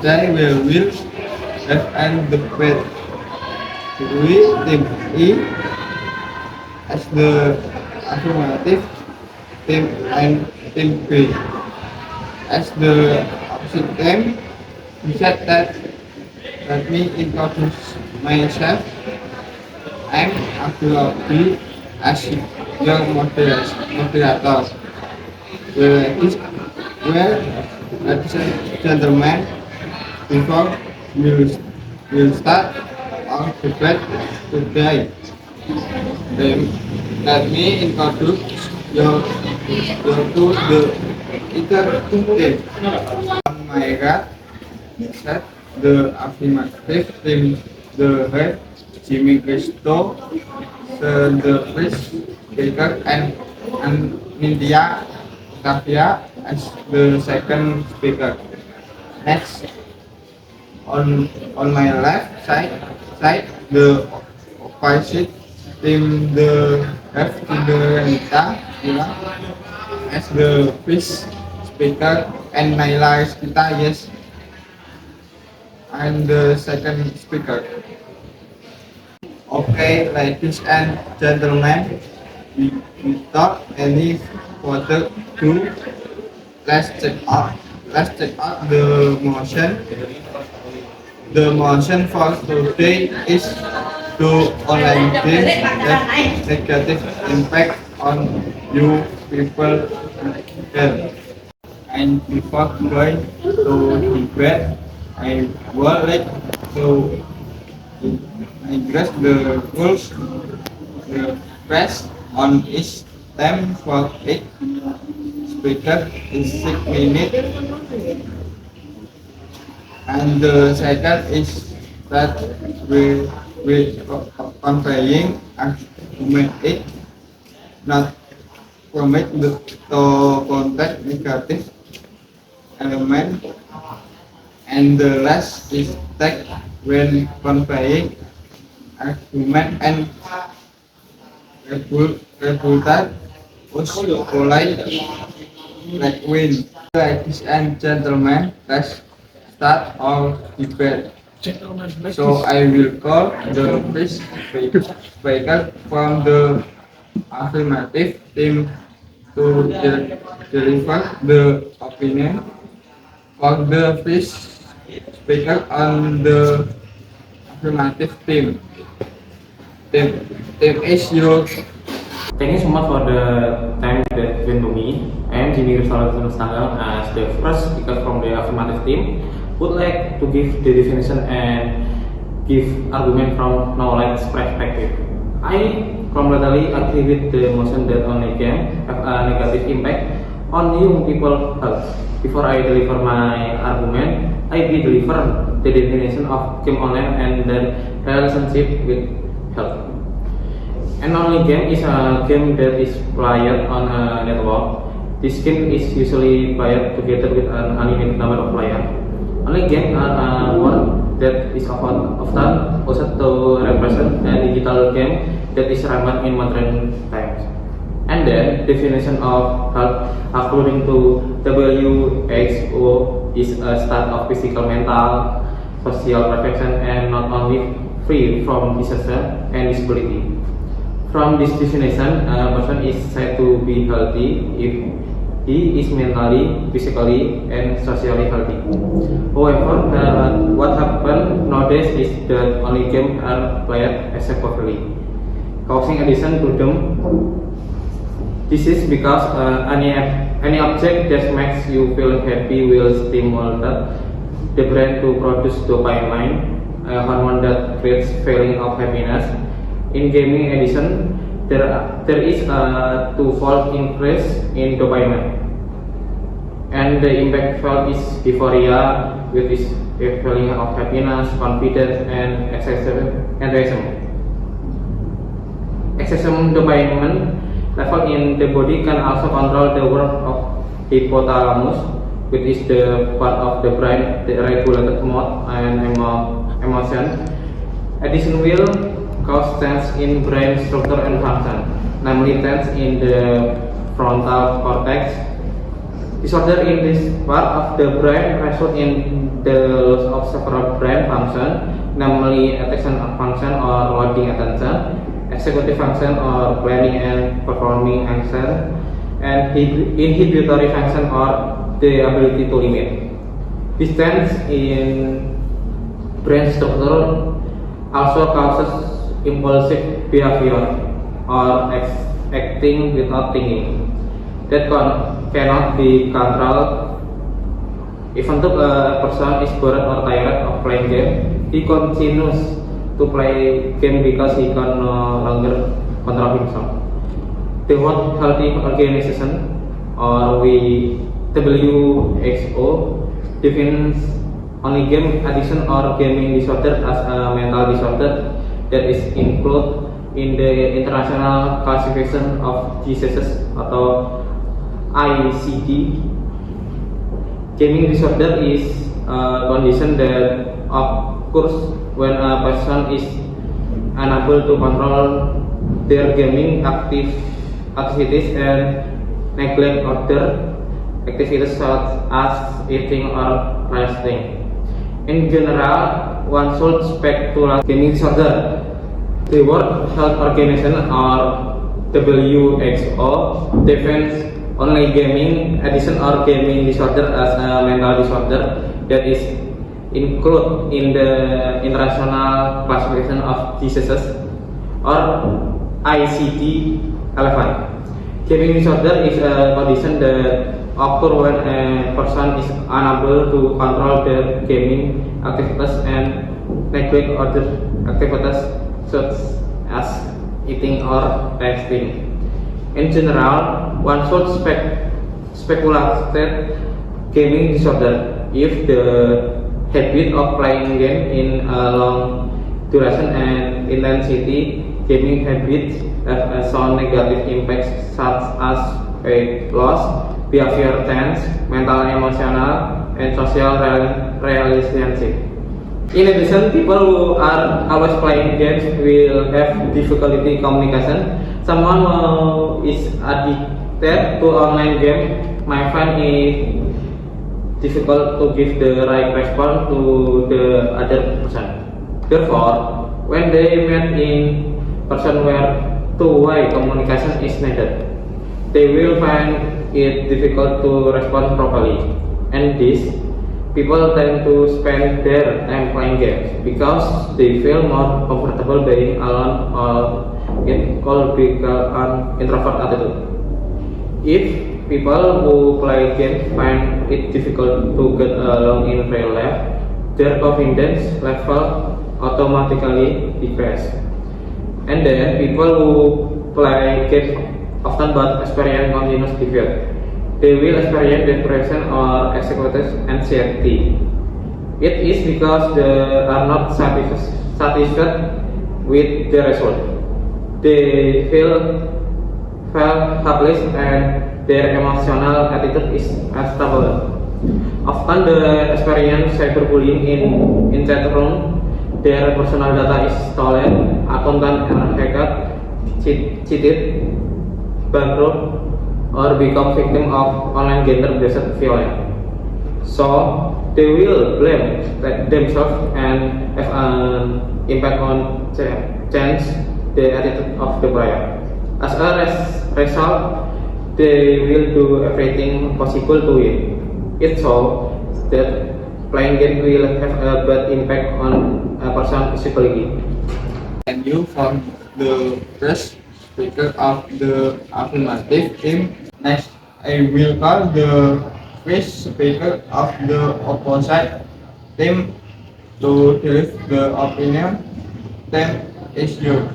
today we will have an debate with Team E as the affirmative team and Team B as the opposite team. We said that let me introduce myself. I'm Abdul B as your moderator. This well, ladies and gentlemen, before we start our debate today, then let me introduce your to the other team. On my right, set the affirmative team, the head, Jimmy Cristo, the first speaker, and India Octavia as the second speaker. Next, on my left side the opposite team, the have the Renita as the first speaker, and Naila Eskita, yes, and the second speaker. Okay, ladies and gentlemen, without any further ado, let's check out the motion. The motion for today is to online games that negative impact on you people health. And before going to debate, I would like to address the rules. The press on each time for each speaker is 6 minutes, and the second is that we conveying argument it not permit to contact negative element, and the last is text when conveying argument and rebuttal was polite like win. Ladies and gentlemen, let's start our debate. So I will call the first speaker from the affirmative team to deliver the opinion. For the first speaker on the affirmative team. Team is yours. Thank you so much for the time that given to me. I am Jimmy Cristo as the first speaker from the affirmative team. Would like to give the definition and give argument from knowledge perspective. I completely agree with the motion that only can have a negative impact on young people health. Before I deliver my argument, I will deliver the definition of game online and the relationship with health. An online game is a game that is played on a network. This game is usually played together with an unlimited number of players. Online games are one that is often used to represent a digital game that is rampant in modern times. And then definition of health according to WHO is a state of physical, mental, social perfection and not only free from disease and disability. From this definition, a person is said to be healthy if he is mentally, physically, and socially healthy. However, what happens nowadays is that only games are played excessively, causing addiction to them. This is because any object that makes you feel happy will stimulate the brain to produce dopamine, a hormone that creates feeling of happiness. In gaming addiction, there is a twofold increase in dopamine, and the impact felt is euphoria, with this feeling of happiness, confidence, and enthusiasm. Excessive dopamine level in the body can also control the work of hypothalamus, which is the part of the brain that regulates mood and emotion. Addiction will cause change in brain structure and function, namely change in the frontal cortex, Disorder in this part of the brain result in the loss of several brain function, namely attention function or loading attention, executive function or planning and performing function, and inhibitory function or the ability to limit. This change in brain structure also causes impulsive behavior or acting without thinking that cannot be controlled. Even though a person is bored or tired of playing game, he continues to play game because he can no longer control himself. The World Health Organization, or WHO, defines only game addiction or gaming disorder as a mental disorder that is included in the International Classification of Diseases atau ICD. Gaming disorder is a condition that occurs when a person is unable to control their gaming activities and neglect other activities such as eating or resting. In general, one should expect to gaming disorder. The World Health Organization, or WHO, defines only gaming addiction or gaming disorder as a mental disorder that is included in the International Classification of Diseases, or ICD-11. Gaming disorder is a condition that occurs when a person is unable to control their gaming activities and neglect other activities such as eating or resting. In general, one should speculate that gaming disorder if the habit of playing game in a long duration and intensity. Gaming habits have shown negative impacts such as weight loss, behavior change, mental, emotional, and social relationship. In addition, people who are always playing games will have difficulty communication. Someone who is addicted to online game might find it difficult to give the right response to the other person. Therefore, when they meet in person where two-way communication is needed, they will find it difficult to respond properly. And this, people tend to spend their time playing games because they feel more comfortable being alone, or it could be an introvert attitude. If people who play games find it difficult to get along in real life, their confidence level automatically decreases. And then people who play games often but experience continuous defeat. They will experience depression or executive anxiety. It is because they are not satisfied with the result. They feel helpless and their emotional attitude is unstable. Often they experience cyberbullying in chat room. Their personal data is stolen, accounts are hacked, cheated, bankrupt, or become victim of online gender-based violence. So they will blame themselves and have an impact on change the attitude of the player. As a result, they will do everything possible to win. It shows that playing game will have a bad impact on a person's psychology. And you from the first speaker of the affirmative team. Next, I will call the first speaker of the opposite team to give the opinion. Team is yours.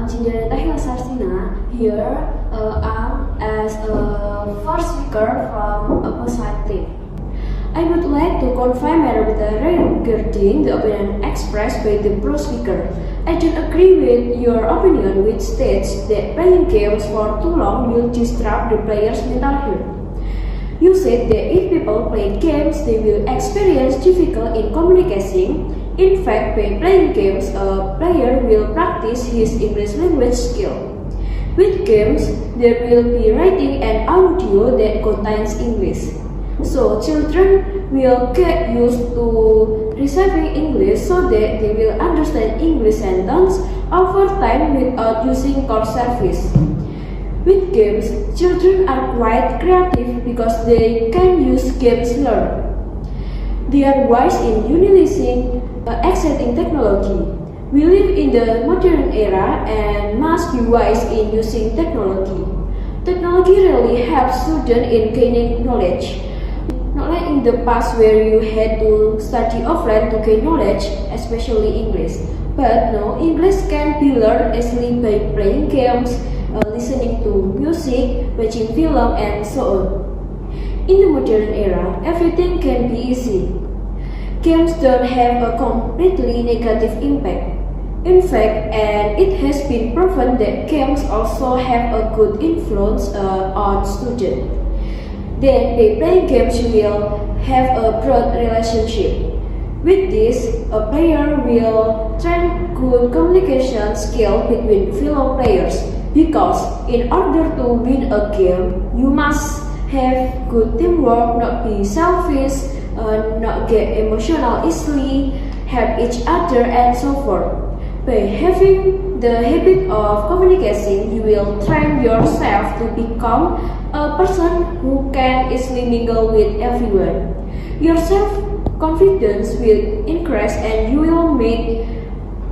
Cinderella Sarsina here as a first speaker from opposite team. I would like to confirm regarding the opinion expressed by the pro speaker. I don't agree with your opinion, which states that playing games for too long will disrupt the player's mental health. You said that if people play games, they will experience difficulty in communicating. In fact, by playing games, a player will practice his English language skill. With games, there will be writing and audio that contains English. So children will get used to receiving English so that they will understand English sentence over time without using core service. With games, children are quite creative because they can use games to learn. They are wise in utilizing exciting technology. We live in the modern era and must be wise in using technology. Technology really helps students in gaining knowledge. Not like in the past where you had to study offline to gain knowledge, especially English. But now English can be learned easily by playing games, listening to music, watching film, and so on. In the modern era, everything can be easy. Games don't have a completely negative impact. In fact, and it has been proven that games also have a good influence on students. Then they play games will have a broad relationship. With this, a player will train good communication skill between fellow players because in order to win a game, you must have good teamwork, not be selfish, not get emotional easily, help each other, and so forth. By having the habit of communicating, you will train yourself to become a person who can easily mingle with everyone. Your self-confidence will increase and you will make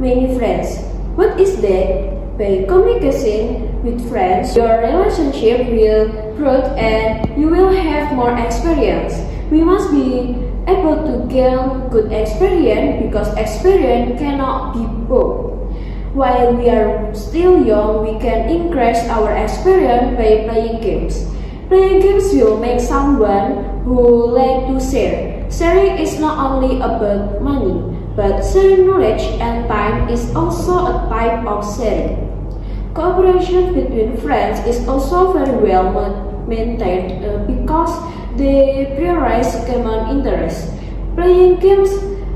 many friends. What is that? By communicating with friends, your relationship will grow and you will have more experience. We must be able to gain good experience because experience cannot be bought. While we are still young, we can increase our experience by playing games. Playing games will make someone who like to share. Sharing is not only about money, but sharing knowledge and time is also a type of sharing. Cooperation between friends is also very well maintained because they prioritize common interests. Playing games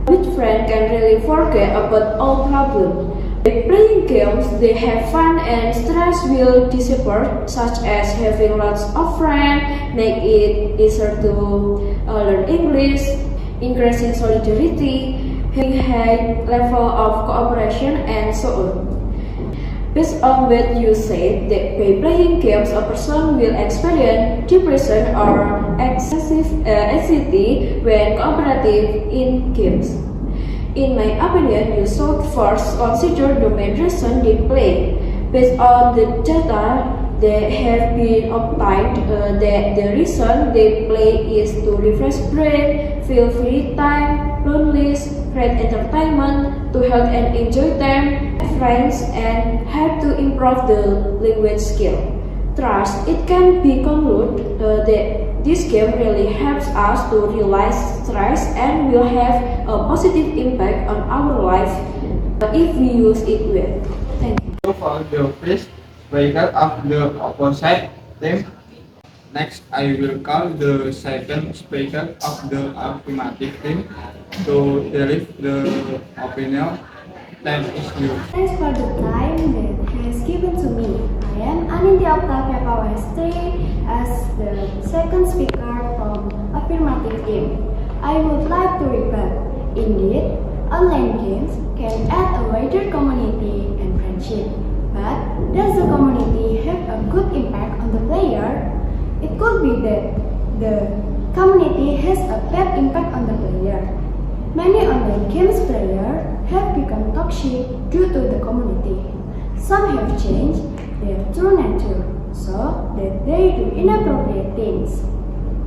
with friends can really forget about all problems. By playing games, they have fun and stress will disappear, such as having lots of friends, make it easier to learn English, increasing solidarity, having high level of cooperation, and so on. Based on what you said, that by playing games, a person will experience depression or excessive anxiety when cooperative in games. In my opinion, you should first consider the main reason they play. Based on the data that have been obtained, that the reason they play is to refresh brain, feel free time, loneliness, create entertainment, to help and enjoy time, friends, and help to improve the language skill. Thus, it can be concluded that this game really helps us to realize stress and will have a positive impact on our life if we use it well. Thank you. For the first speaker of the opposite team. Next, I will call the second speaker of the affirmative team to deliver the opinion. Time is yours. Thanks for the time that has given to me. I am Anindya Octavia Pawestri as the second speaker from affirmative team. I would like to repeat, indeed, online games can add a wider community and friendship. But does the community have a good impact on the player? It could be that the community has a bad impact on the player. Many online games players have become toxic due to the community. Some have changed their true nature so that they do inappropriate things.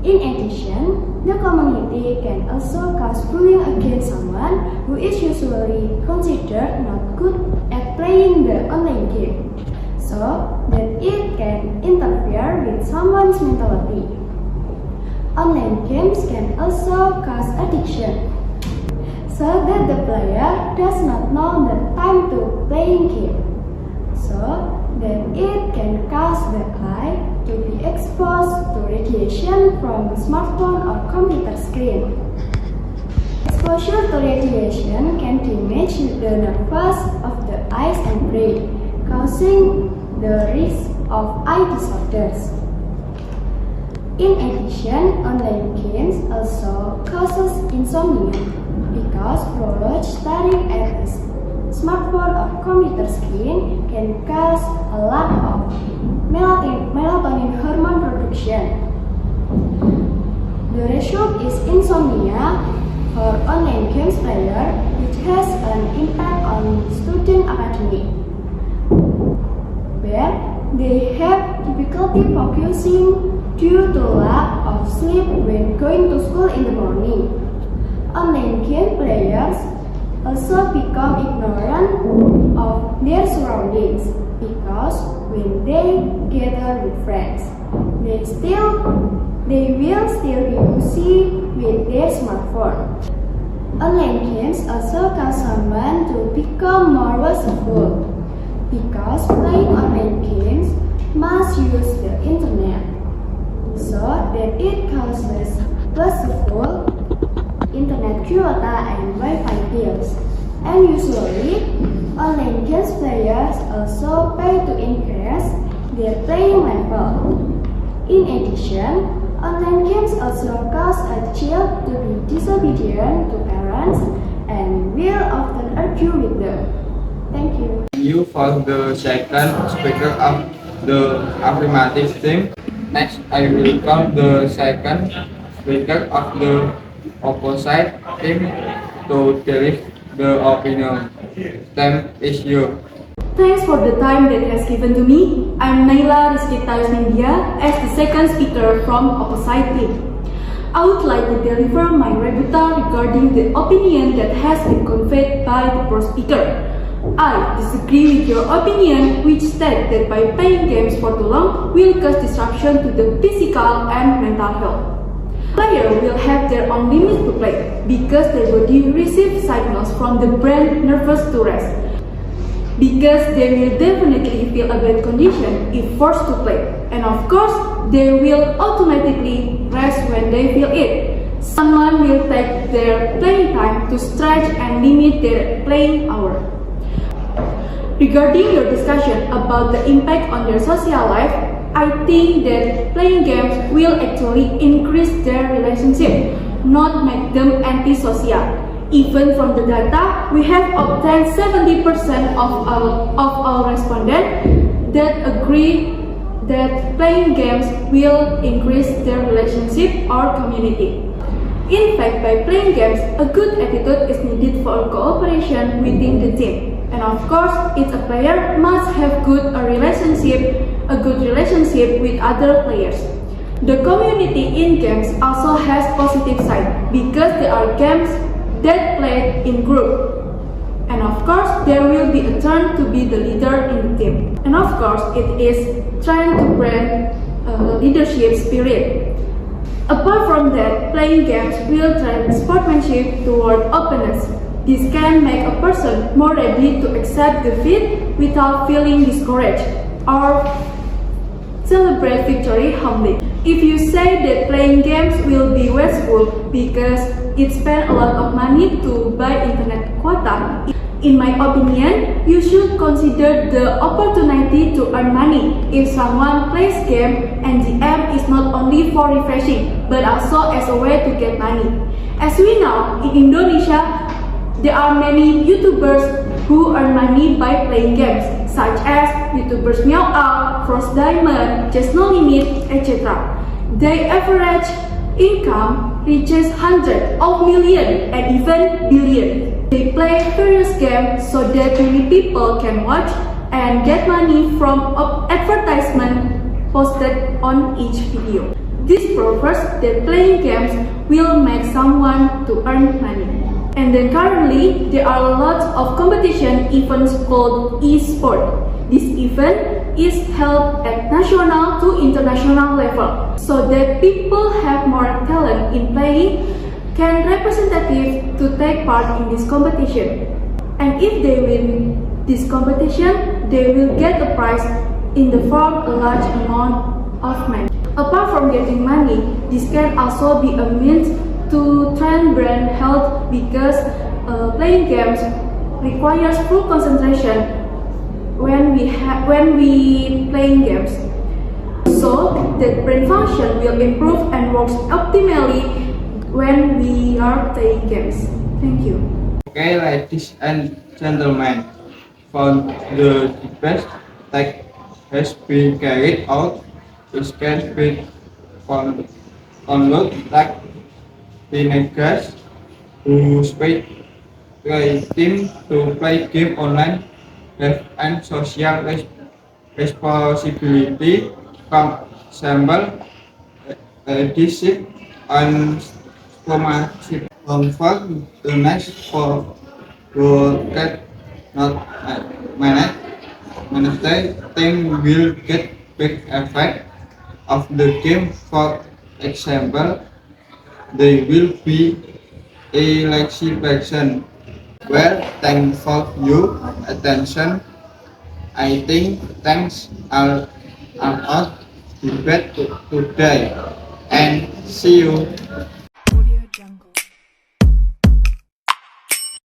In addition, the community can also cause bullying against someone who is usually considered not good at playing the online game, so that it can interfere with someone's mentality. Online games can also cause addiction, so that the player does not know the time to playing game, so that it can cause the eye to be exposed to radiation from the smartphone or computer screen. Exposure to radiation can damage the nerves of the eyes and brain, causing the risk of eye disorders. In addition, online games also causes insomnia because prolonged staring at a smartphone or computer screen can cause a lack of melatonin hormone production. The result is insomnia for online games player, which has an impact on student academic, where they have difficulty focusing due to lack of sleep when going to school in the morning. Online game players also become ignorant of their surroundings because when they gather with friends, they will still be busy with their smartphone. Online games also cause someone to become more wasteful because playing online games must use the internet, so that it causes wasteful internet quota and Wi-Fi bills. And usually, online games players also pay to increase their playing level. In addition, online games also cause a child to be disobedient to parents and will often argue with them. Thank you. You for the second speaker of the affirmative team. Next, I will call the second speaker of the opposite team to deliver the opinion. Time is yours. Thanks for the time that has given to me. I'm Naila Rizky India as the second speaker from opposite team. I would like to deliver my rebuttal regarding the opinion that has been conveyed by the first speaker. I disagree with your opinion, which states that by playing games for too long will cause disruption to the physical and mental health. Players will have their own limits to play because their body receives signals from the brain nervous to rest. Because they will definitely feel a bad condition if forced to play, and of course, they will automatically rest when they feel it. Someone will take their playing time to stretch and limit their playing hour. Regarding your discussion about the impact on their social life, I think that playing games will actually increase their relationship, not make them antisocial. Even from the data, we have obtained 70% of our respondents that agree that playing games will increase their relationship or community. In fact, by playing games, a good attitude is needed for cooperation within the team. And of course, each player must have a good relationship with other players. The community in games also has positive side because there are games that played in group. And of course, there will be a turn to be the leader in the team. And of course, it is trying to bring leadership spirit. Apart from that, playing games will train sportsmanship toward openness. This can make a person more ready to accept defeat without feeling discouraged or celebrate victory humbly. If you say that playing games will be wasteful because it spends a lot of money to buy internet quota, in my opinion, you should consider the opportunity to earn money if someone plays game and the aim is not only for refreshing but also as a way to get money. As we know, in Indonesia, there are many YouTubers who earn money by playing games, such as YouTubers Meow Out, Frost Diamond, Just No Limit, etc. Their average income reaches hundreds of millions and even billions. They play various games so that many people can watch and get money from advertisement posted on each video. This proves that playing games will make someone to earn money. And then currently, there are lots of competition events called e-sport. This event is held at national to international level, so that people have more talent in playing can representative to take part in this competition. And if they win this competition, they will get a prize in the form a large amount of money. Apart from getting money, this can also be a means to train brain health because playing games requires full concentration when we playing games, so that brain function will improve and works optimally when we are playing games. Thank you. Okay, ladies and gentlemen, for the debate that has been carried out, it can be concluded that teenagers who speak team to play game online have and social responsibility. For example, leadership and sponsorship. For the next for get not manage team will get big effect of the game. For example, they will be election. Well, thanks for your attention. I think thanks are out debate today, and see you